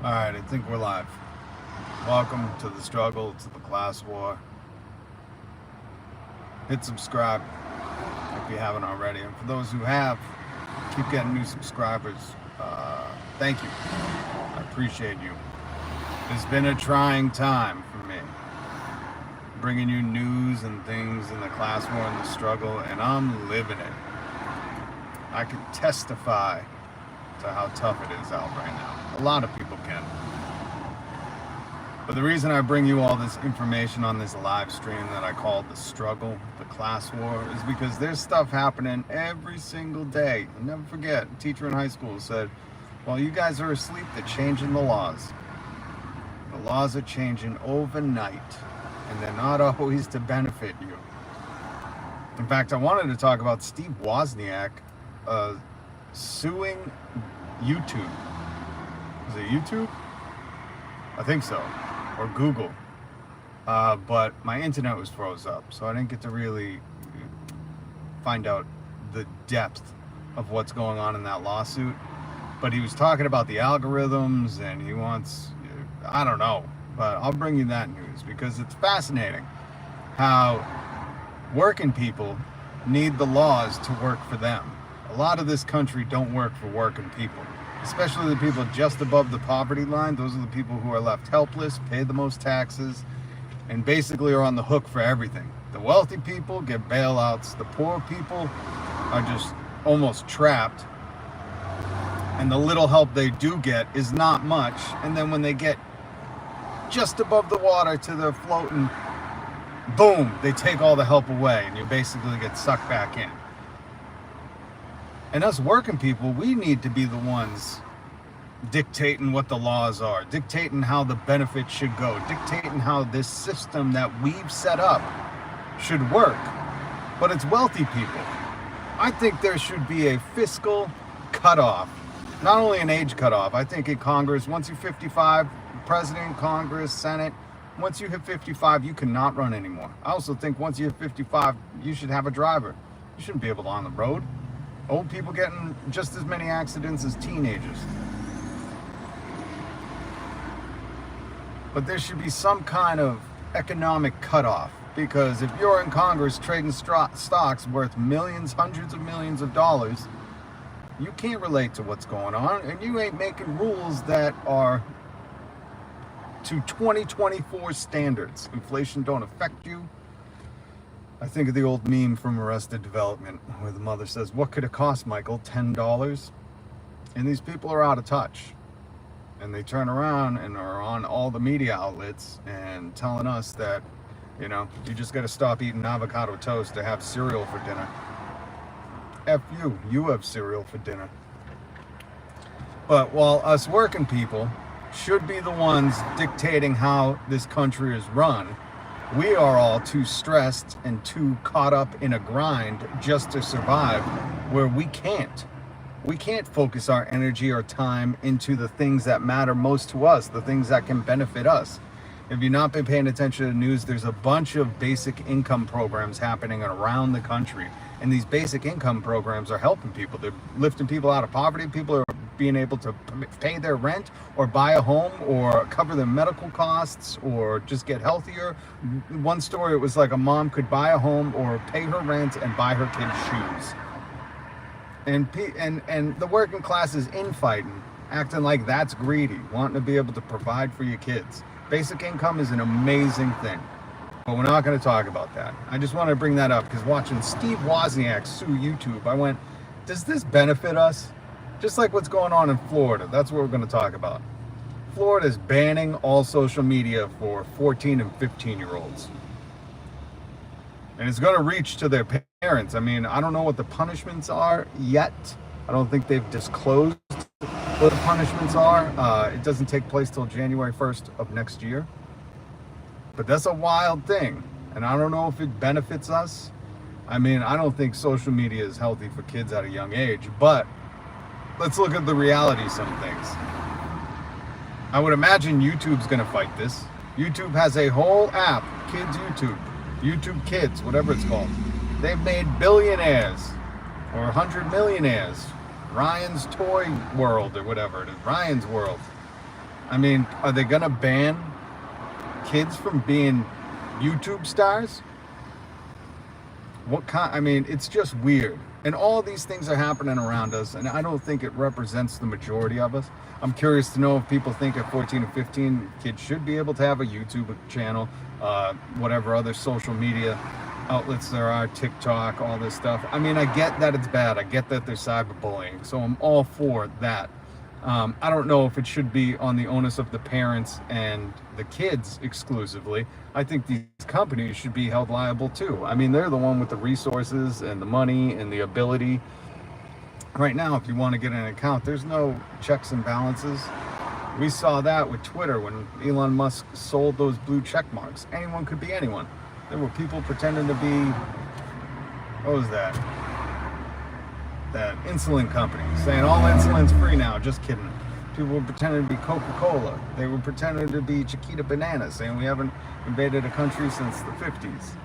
Alright, I think we're live. Welcome to the struggle, to the class war. Hit subscribe if you haven't already. And for those who have, keep getting new subscribers. Thank you. I appreciate you. It's been a trying time for me. Bringing you news and things in the class war and the struggle, and I'm living it. I can testify to how tough it is out right now. A lot of people can. But the reason I bring you all this information on this live stream that I call the struggle, the class war, is because there's stuff happening every single day. I'll never forget, a teacher in high school said, while you guys are asleep, they're changing the laws. The laws are changing overnight, and they're not always to benefit you. In fact, I wanted to talk about Steve Wozniak suing YouTube. Is it YouTube? I think so. Or Google. But my internet was froze up, so I didn't get to really find out the depth of what's going on in that lawsuit. But he was talking about the algorithms, and he wants, I don't know, but I'll bring you that news because it's fascinating how working people need the laws to work for them. A lot of this country don't work for working people, especially the people just above the poverty line. Those are the people who are left helpless, pay the most taxes, and basically are on the hook for everything. The wealthy people get bailouts. The poor people are just almost trapped. And the little help they do get is not much. And then when they get just above the water to the floating, boom, they take all the help away and you basically get sucked back in. And us working people, we need to be the ones dictating what the laws are, dictating how the benefits should go, dictating how this system that we've set up should work. But it's wealthy people. I think there should be a fiscal cutoff, not only an age cutoff. I think in Congress, once you're 55, President, Congress, Senate, once you hit 55, you cannot run anymore. I also think once you hit 55, you should have a driver. You shouldn't be able to on the road. Old people getting just as many accidents as teenagers. But there should be some kind of economic cutoff, because if you're in Congress trading stocks worth millions, hundreds of millions of dollars, you can't relate to what's going on, and you ain't making rules that are to 2024 standards. Inflation don't affect you. I think of the old meme from Arrested Development where the mother says, "What could it cost, Michael? $10? And these people are out of touch. And they turn around and are on all the media outlets and telling us that, you just got to stop eating avocado toast to have cereal for dinner. F you have cereal for dinner. But while us working people should be the ones dictating how this country is run, we are all too stressed and too caught up in a grind just to survive, where we can't focus our energy or time into the things that matter most to us, the things that can benefit us. If you've not been paying attention to the news, there's a bunch of basic income programs happening around the country. And these basic income programs are helping people. They're lifting people out of poverty. People are being able to pay their rent or buy a home or cover their medical costs or just get healthier. One story, it was like a mom could buy a home or pay her rent and buy her kids shoes. And the working class is infighting, acting like that's greedy, wanting to be able to provide for your kids. Basic income is an amazing thing, but we're not going to talk about that. I just wanted to bring that up because watching Steve Wozniak sue YouTube, I went, does this benefit us? Just like what's going on in Florida. That's what we're going to talk about. Florida is banning all social media for 14 and 15-year-olds. And it's going to reach to their parents. I mean, I don't know what the punishments are yet. I don't think they've disclosed what the punishments are. It doesn't take place till January 1st of next year. But that's a wild thing. And I don't know if it benefits us. I mean, I don't think social media is healthy for kids at a young age. But let's look at the reality of some things. I would imagine YouTube's going to fight this. YouTube has a whole app, Kids YouTube. YouTube Kids, whatever it's called. They've made billionaires or 100 millionaires. Ryan's Toy World or whatever it is. Ryan's World. I mean, are they gonna ban kids from being YouTube stars? What kind? I mean, it's just weird. And all these things are happening around us, and I don't think it represents the majority of us. I'm curious to know if people think at 14 or 15, kids should be able to have a YouTube channel, whatever other social media outlets there are, TikTok, all this stuff. I mean, I get that it's bad. I get that there's cyberbullying, so I'm all for that. I don't know if it should be on the onus of the parents and the kids exclusively. I think these companies should be held liable too. I mean, they're the one with the resources and the money and the ability. Right now, if you want to get an account, there's no checks and balances. We saw that with Twitter when Elon Musk sold those blue check marks. Anyone could be anyone. There were people pretending to be, what was that insulin company, saying all insulin's free now. Just kidding. People were pretending to be Coca-Cola. They were pretending to be Chiquita Banana, saying we haven't invaded a country since the 50s.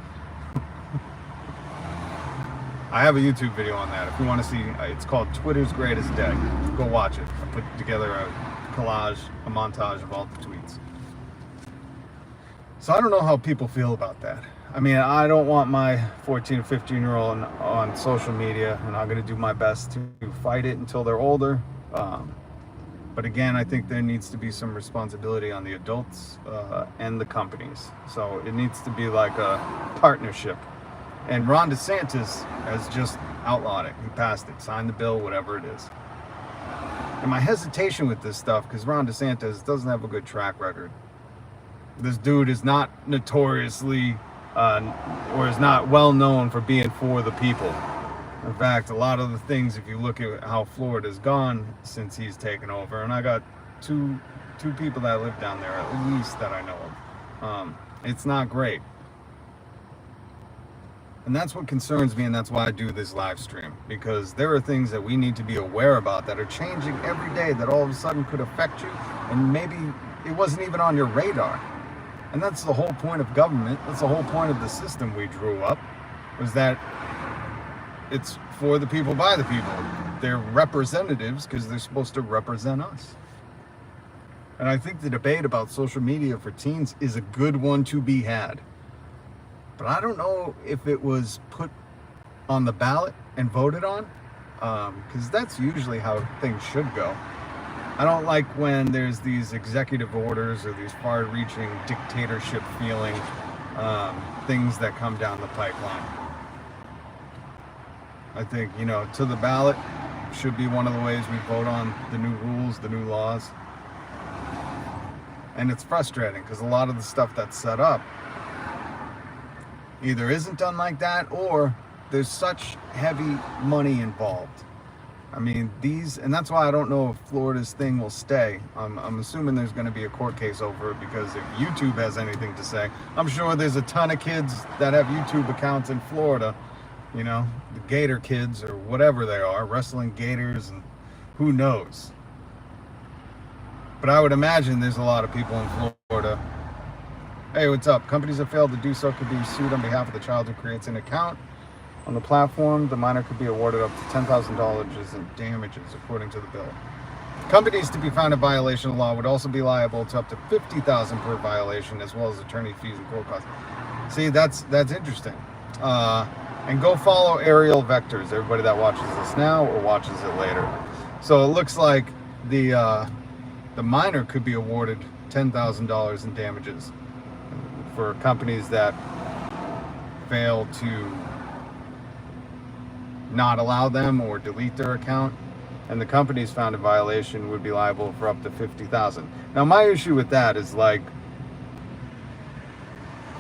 I have a YouTube video on that. If you want to see, it's called Twitter's Greatest Day. Go watch it. I put together a collage, a montage of all the tweets. So I don't know how people feel about that. I mean, I don't want my 14 or 15-year-old on social media, and I'm going to do my best to fight it until they're older. But again, I think there needs to be some responsibility on the adults and the companies. So it needs to be like a partnership. And Ron DeSantis has just outlawed it. He passed it, signed the bill, whatever it is. And my hesitation with this stuff, because Ron DeSantis doesn't have a good track record. This dude is not notoriously or is not well known for being for the people. In fact, a lot of the things, if you look at how Florida's gone since he's taken over, and I got two people that live down there at least that I know of, it's not great. And that's what concerns me, and that's why I do this live stream, because there are things that we need to be aware about that are changing every day that all of a sudden could affect you, and maybe it wasn't even on your radar. And that's the whole point of government. That's the whole point of the system we drew up, was that it's for the people, by the people. They're representatives because they're supposed to represent us. And I think the debate about social media for teens is a good one to be had. But I don't know if it was put on the ballot and voted on, because that's usually how things should go. I don't like when there's these executive orders or these far-reaching dictatorship feeling things that come down the pipeline. I think, to the ballot should be one of the ways we vote on the new rules, the new laws. And it's frustrating because a lot of the stuff that's set up either isn't done like that, or there's such heavy money involved. I mean, and that's why I don't know if Florida's thing will stay. I'm assuming there's going to be a court case over it, because if YouTube has anything to say, I'm sure there's a ton of kids that have YouTube accounts in Florida, the Gator kids or whatever they are, wrestling gators, and who knows. But I would imagine there's a lot of people in Florida. Hey, what's up? Companies that fail to do so could be sued on behalf of the child who creates an account on the platform. The minor could be awarded up to $10,000 in damages, according to the bill. Companies to be found in violation of the law would also be liable to up to $50,000 per violation, as well as attorney fees and court costs. See, that's interesting. And go follow Aerial Vectors, everybody that watches this now or watches it later. So it looks like the minor could be awarded $10,000 in damages for companies that fail to not allow them or delete their account, and the companies found in violation would be liable for up to $50,000. Now, my issue with that is like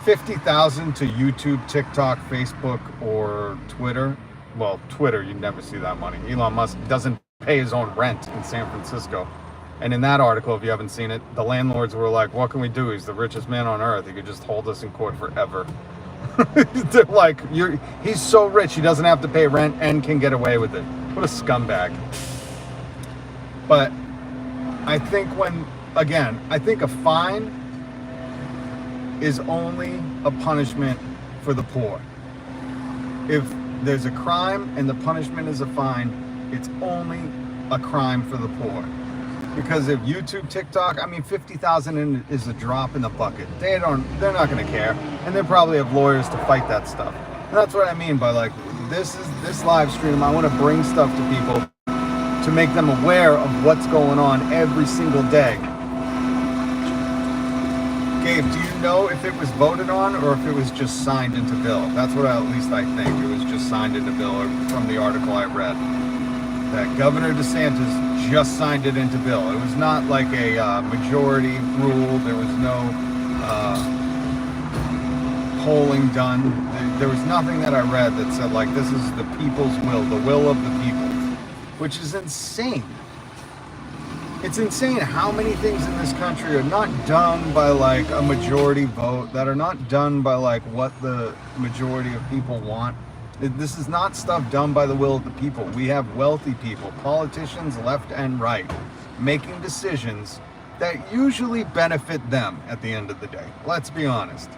$50,000 to YouTube, TikTok, Facebook, or Twitter. Well, Twitter, you'd never see that money. Elon Musk doesn't pay his own rent in San Francisco. And in that article, if you haven't seen it, the landlords were like, what can we do? He's the richest man on earth. He could just hold us in court forever. They're like, he's so rich, he doesn't have to pay rent and can get away with it. What a scumbag. But I think I think a fine is only a punishment for the poor. If there's a crime and the punishment is a fine, it's only a crime for the poor. Because if YouTube, TikTok, I mean, 50,000 is a drop in the bucket. They're not going to care, and they probably have lawyers to fight that stuff. And that's what I mean by like this live stream. I want to bring stuff to people to make them aware of what's going on every single day. Gabe, do you know if it was voted on or if it was just signed into bill? That's what at least I think. It was just signed into bill from the article I read. That Governor DeSantis just signed it into bill. It was not like a majority rule. There was no polling done. There was nothing that I read that said like this is the people's will, the will of the people, which is insane. It's insane how many things in this country are not done by like a majority vote, that are not done by like what the majority of people want. This is not stuff done by the will of the people. We have wealthy people, politicians left and right, making decisions that usually benefit them at the end of the day. Let's be honest.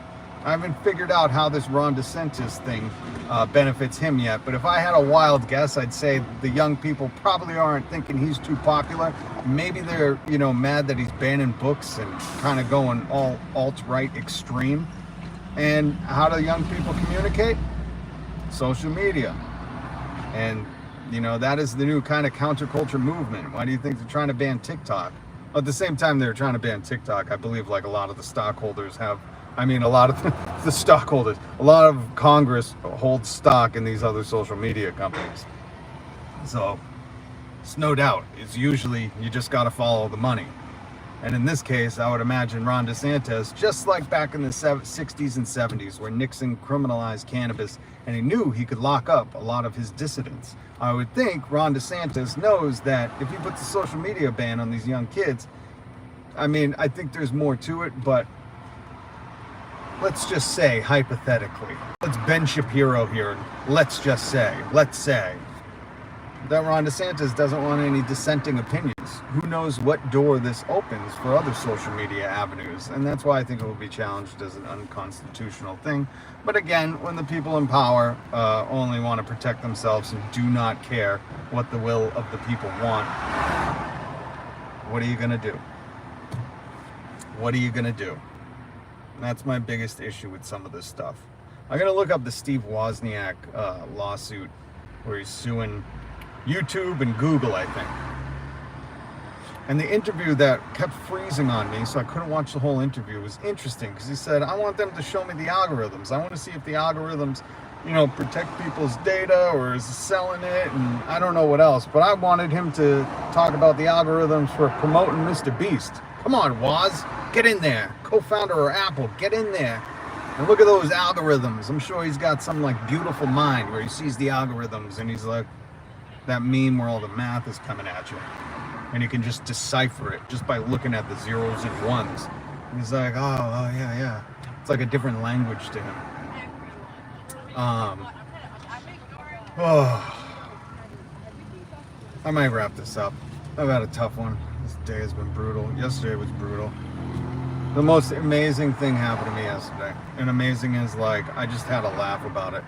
I haven't figured out how this Ron DeSantis thing benefits him yet, but if I had a wild guess, I'd say the young people probably aren't thinking he's too popular. Maybe they're, mad that he's banning books and kind of going all alt-right extreme. And how do young people communicate? Social media. And, that is the new kind of counterculture movement. Why do you think they're trying to ban TikTok? At the same time they're trying to ban TikTok, I believe like a lot of the stockholders have, a lot of the stockholders, a lot of Congress holds stock in these other social media companies. So it's no doubt, it's usually you just got to follow the money. And in this case, I would imagine Ron DeSantis, just like back in the 60s and 70s where Nixon criminalized cannabis and he knew he could lock up a lot of his dissidents. I would think Ron DeSantis knows that if he puts a social media ban on these young kids, I think there's more to it, but let's just say, hypothetically, let's Ben Shapiro here, let's say that Ron DeSantis doesn't want any dissenting opinions. Who knows what door this opens for other social media avenues, and that's why I think it will be challenged as an unconstitutional thing. But again, when the people in power only want to protect themselves and do not care what the will of the people want, what are you going to do? What are you going to do? That's my biggest issue with some of this stuff. I'm going to look up the Steve Wozniak lawsuit where he's suing YouTube and Google, I think. And the interview that kept freezing on me, so I couldn't watch the whole interview, was interesting because he said, I want them to show me the algorithms. I want to see if the algorithms, protect people's data or is selling it, and I don't know what else. But I wanted him to talk about the algorithms for promoting Mr. Beast. Come on, Woz, get in there. Co-founder of Apple, get in there. And look at those algorithms. I'm sure he's got some beautiful mind where he sees the algorithms and he's like, that meme where all the math is coming at you. And you can just decipher it just by looking at the zeros and ones. And he's like, oh, yeah. It's like a different language to him. I might wrap this up. I've had a tough one. This day has been brutal. Yesterday was brutal. The most amazing thing happened to me yesterday. And amazing is I just had a laugh about it.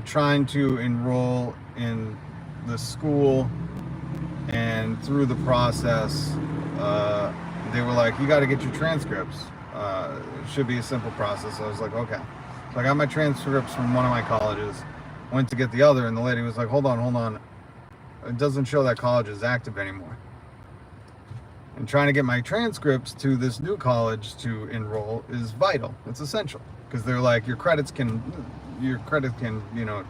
Trying to enroll in the school, and through the process, they were like, you got to get your transcripts. It should be a simple process. I was like, okay. So I got my transcripts from one of my colleges, went to get the other, and the lady was like, hold on. It doesn't show that college is active anymore. And trying to get my transcripts to this new college to enroll is vital. It's essential. Because they're like, your credits can,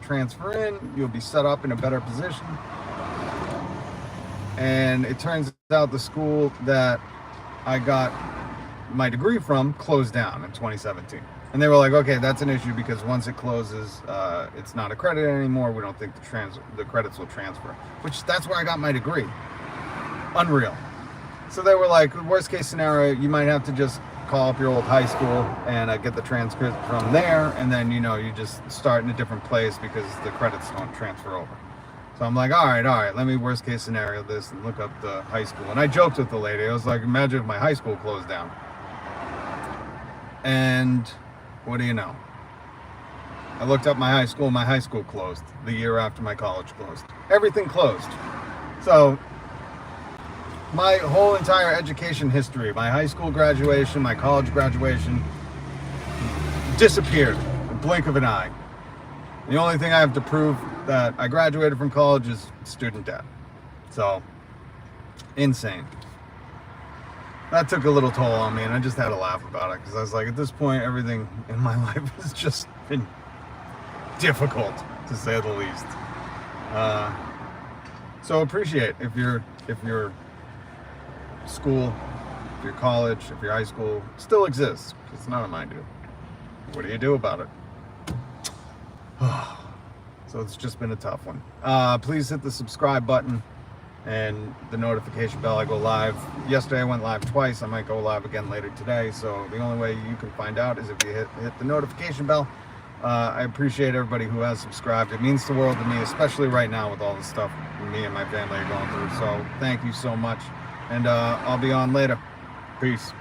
transfer in. You'll be set up in a better position. And it turns out the school that I got my degree from closed down in 2017. And they were like, okay, that's an issue because once it closes, it's not accredited anymore. We don't think the credits will transfer. That's where I got my degree. Unreal. So they were like, worst case scenario, you might have to just call up your old high school and get the transcript from there, and then you just start in a different place because the credits don't transfer over. So I'm like, all right, let me worst case scenario this and look up the high school. And I joked with the lady. I was like, imagine if my high school closed down. And what do you know? I looked up my high school closed the year after my college closed. Everything closed. So my whole entire education history, my high school graduation, my college graduation, disappeared in the blink of an eye. The only thing I have to prove that I graduated from college is student debt. So, insane. That took a little toll on me, and I just had to laugh about it, because I was like, at this point, everything in my life has just been difficult, to say the least. So appreciate if your school, if your college, if your high school still exists, because none of mine do. What do you do about it? So it's just been a tough one. Please hit the subscribe button and the notification bell. I go live. Yesterday I went live twice. I might go live again later today. So the only way you can find out is if you hit the notification bell. I appreciate everybody who has subscribed. It means the world to me, especially right now with all the stuff me and my family are going through. So thank you so much. And I'll be on later. Peace.